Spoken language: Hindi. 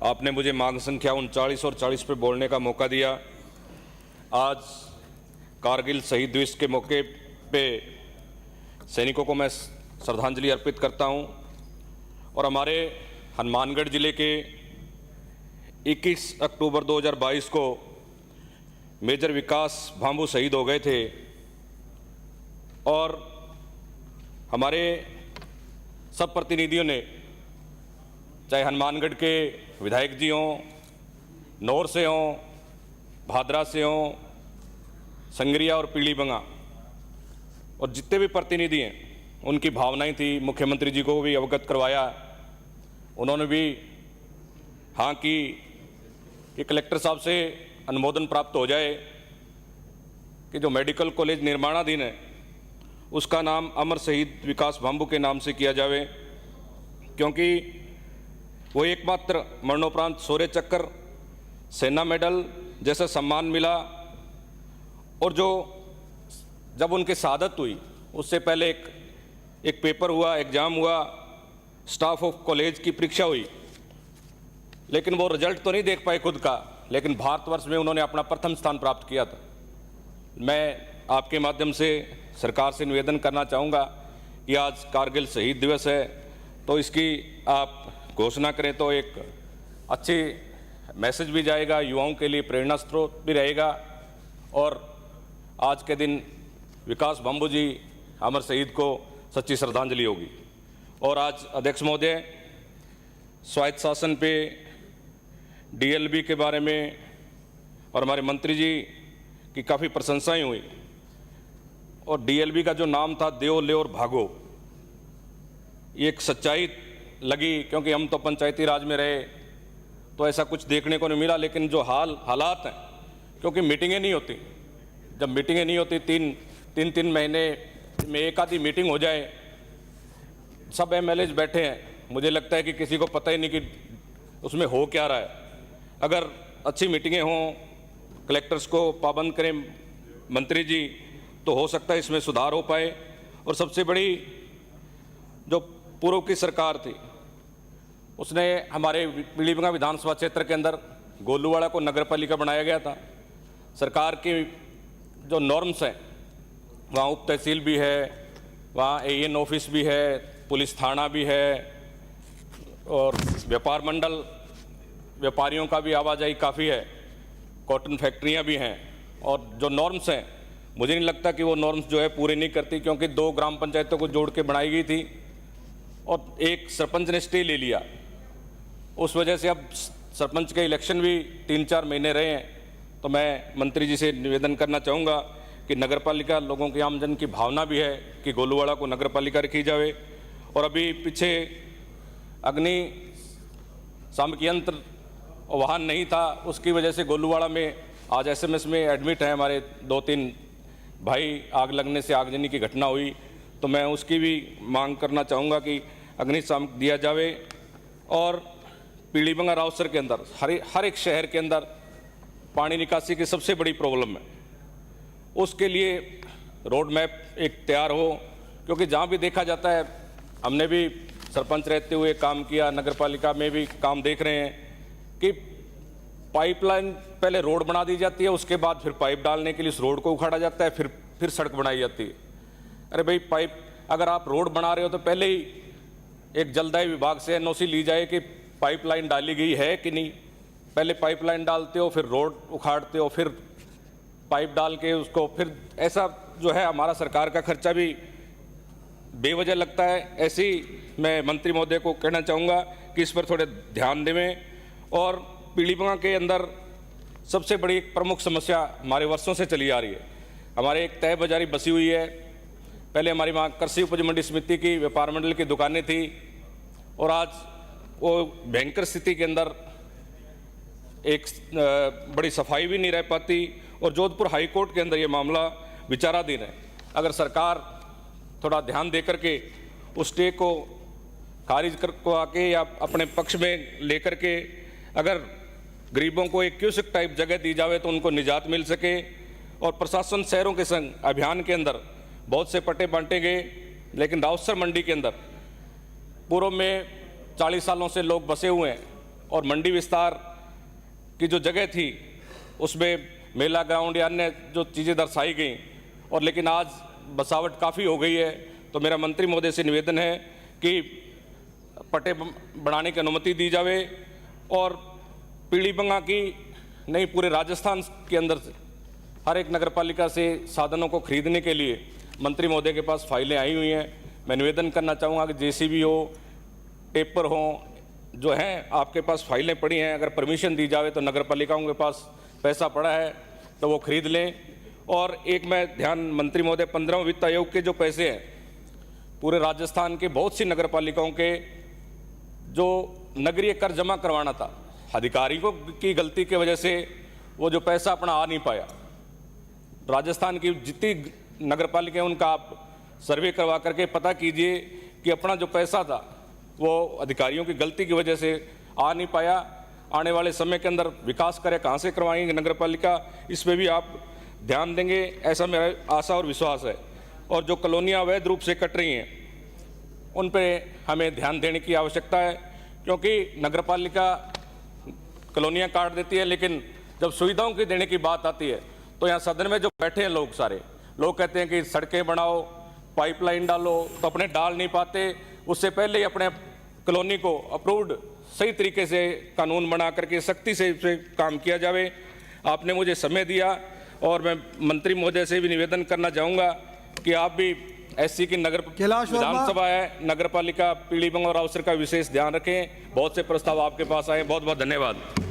आपने मुझे मांग संख्या 39 और 40 पे बोलने का मौका दिया। आज कारगिल शहीद दिवस के मौके पे सैनिकों को मैं श्रद्धांजलि अर्पित करता हूं और हमारे हनुमानगढ़ जिले के 21 अक्टूबर 2022 को मेजर विकास भांबू शहीद हो गए थे और हमारे सब प्रतिनिधियों ने, चाहे हनुमानगढ़ के विधायक जी हों, नौर से हों, भादरा से हों, संगरिया और पीलीबंगा, और जितने भी प्रतिनिधि हैं उनकी भावनाएं थी। मुख्यमंत्री जी को भी अवगत करवाया, उन्होंने भी हाँ की कि कलेक्टर साहब से अनुमोदन प्राप्त हो जाए कि जो मेडिकल कॉलेज निर्माणाधीन है उसका नाम अमर शहीद विकास भांबू के नाम से किया जावे, क्योंकि वो एकमात्र मरणोपरांत शौर्य चक्र, सेना मेडल जैसा सम्मान मिला। और जो जब उनकी शहादत हुई उससे पहले एक पेपर हुआ, एग्ज़ाम हुआ, स्टाफ ऑफ कॉलेज की परीक्षा हुई, लेकिन वो रिजल्ट तो नहीं देख पाए खुद का, लेकिन भारतवर्ष में उन्होंने अपना प्रथम स्थान प्राप्त किया था। मैं आपके माध्यम से सरकार से निवेदन करना चाहूँगा कि आज कारगिल शहीद दिवस है, तो इसकी आप घोषणा करें तो एक अच्छी मैसेज भी जाएगा, युवाओं के लिए प्रेरणा स्रोत भी रहेगा और आज के दिन विकास भांबू जी अमर शहीद को सच्ची श्रद्धांजलि होगी। और आज अध्यक्ष महोदय, स्वायत्त शासन पे डीएलबी के बारे में और हमारे मंत्री जी की काफ़ी प्रशंसाएं हुई और डीएलबी का जो नाम था देओ ले और भागो, ये एक सच्चाई लगी, क्योंकि हम तो पंचायती राज में रहे तो ऐसा कुछ देखने को नहीं मिला। लेकिन जो हालात हैं, क्योंकि मीटिंगें नहीं होती, जब मीटिंगें नहीं होती तीन महीने में एक आधी मीटिंग हो जाए, सब एमएलएज बैठे हैं, मुझे लगता है कि किसी को पता ही नहीं कि उसमें हो क्या रहा है। अगर अच्छी मीटिंगें हों, कलेक्टर्स को पाबंद करें मंत्री जी, तो हो सकता है इसमें सुधार हो पाए। और सबसे बड़ी जो पूर्व की सरकार थी उसने हमारे पीलीबंगा विधानसभा क्षेत्र के अंदर गोलूवाड़ा को नगर पालिका बनाया गया था। सरकार की जो नॉर्म्स हैं, वहाँ उप तहसील भी है, वहाँ एएन ऑफिस भी है, पुलिस थाना भी है और व्यापार मंडल, व्यापारियों का भी आवाजाही काफ़ी है, कॉटन फैक्ट्रियाँ भी हैं। और जो नॉर्म्स हैं, मुझे नहीं लगता कि वो नॉर्म्स जो है पूरी नहीं करती, क्योंकि 2 ग्राम पंचायतों को जोड़ के बनाई गई थी और एक सरपंच ने स्टे ले लिया। उस वजह से अब सरपंच के इलेक्शन भी 3-4 महीने रहे हैं। तो मैं मंत्री जी से निवेदन करना चाहूँगा कि नगरपालिका, लोगों की आमजन की भावना भी है कि गोलूवाड़ा को नगरपालिका रखी जावे। और अभी पीछे अग्निशामक यंत्र वाहन नहीं था, उसकी वजह से गोलूवाड़ा में आज एसएमएस में एडमिट है हमारे 2-3 भाई, आग लगने से आगजनी की घटना हुई। तो मैं उसकी भी मांग करना चाहूँगा कि अग्निशामक दिया जावे। और पीलीबंगा रावसर के अंदर हर एक शहर के अंदर पानी निकासी की सबसे बड़ी प्रॉब्लम है, उसके लिए रोड मैप एक तैयार हो, क्योंकि जहाँ भी देखा जाता है, हमने भी सरपंच रहते हुए काम किया, नगरपालिका में भी काम देख रहे हैं कि पाइपलाइन पहले रोड बना दी जाती है, उसके बाद फिर पाइप डालने के लिए उस रोड को उखाड़ा जाता है, फिर सड़क बनाई जाती है। अरे भाई, पाइप अगर आप रोड बना रहे हो तो पहले ही एक जलदाय विभाग से एनओसी ली जाए कि पाइपलाइन डाली गई है कि नहीं। पहले पाइपलाइन डालते हो, फिर रोड उखाड़ते हो, फिर पाइप डाल के उसको, फिर ऐसा जो है हमारा सरकार का खर्चा भी बेवजह लगता है। ऐसी मैं मंत्री महोदय को कहना चाहूँगा कि इस पर थोड़े ध्यान देवें। और पीलीबंगा के अंदर सबसे बड़ी एक प्रमुख समस्या हमारे वर्षों से चली आ रही है, हमारे एक तय बाजारी बसी हुई है। पहले हमारी वहाँ कृषि उपज मंडी समिति की, व्यापार मंडल की दुकानें थी और आज वो भयंकर स्थिति के अंदर एक बड़ी सफाई भी नहीं रह पाती। और जोधपुर हाई कोर्ट के अंदर ये मामला विचाराधीन है। अगर सरकार थोड़ा ध्यान दे करके उस स्टे को खारिज को आके या अपने पक्ष में लेकर के अगर गरीबों को एक क्यूसिक टाइप जगह दी जावे तो उनको निजात मिल सके। और प्रशासन शहरों के संग अभियान के अंदर बहुत से पट्टे बांटे गए, लेकिन रावसर मंडी के अंदर पूर्व में 40 सालों से लोग बसे हुए हैं और मंडी विस्तार की जो जगह थी उसमें मेला ग्राउंड या अन्य जो चीज़ें दर्शाई गई, और लेकिन आज बसावट काफ़ी हो गई है। तो मेरा मंत्री महोदय से निवेदन है कि पट्टे बनाने की अनुमति दी जावे और पीलीबंगा की नहीं पूरे राजस्थान के अंदर से हर एक नगरपालिका से साधनों को खरीदने के लिए मंत्री महोदय के पास फाइलें आई हुई हैं। मैं निवेदन करना चाहूँगा कि जेसीबी हो, टेपर हो, जो हैं आपके पास फाइलें पड़ी हैं, अगर परमिशन दी जावे तो नगरपालिकाओं के पास पैसा पड़ा है तो वो खरीद लें। और एक मैं ध्यान मंत्री महोदय 15वें वित्त आयोग के जो पैसे हैं पूरे राजस्थान के बहुत सी नगरपालिकाओं के जो नगरीय कर जमा करवाना था, अधिकारियों की गलती की वजह से वो जो पैसा अपना आ नहीं पाया। राजस्थान की जितनी नगरपालिका उनका आप सर्वे करवा करके पता कीजिए कि अपना जो पैसा था वो अधिकारियों की गलती की वजह से आ नहीं पाया। आने वाले समय के अंदर विकास कार्य कहाँ से करवाएंगे नगरपालिका, इस पर भी आप ध्यान देंगे, ऐसा मेरा आशा और विश्वास है। और जो कॉलोनियाँ अवैध रूप से कट रही हैं उन पे हमें ध्यान देने की आवश्यकता है, क्योंकि नगरपालिका कॉलोनियाँ काट देती है, लेकिन जब सुविधाओं की देने की बात आती है तो यहाँ सदन में जो बैठे हैं लोग, सारे लोग कहते हैं कि सड़कें बनाओ, पाइपलाइन डालो, तो अपने डाल नहीं पाते। उससे पहले ही अपने कॉलोनी को अप्रूव्ड सही तरीके से कानून बना करके सख्ती से इस पर काम किया जावे। आपने मुझे समय दिया और मैं मंत्री महोदय से भी निवेदन करना चाहूँगा कि आप भी एससी की नगर विधानसभा है, नगरपालिका पीलीबंगा और अवसर का विशेष ध्यान रखें। बहुत से प्रस्ताव आपके पास आए, बहुत बहुत धन्यवाद।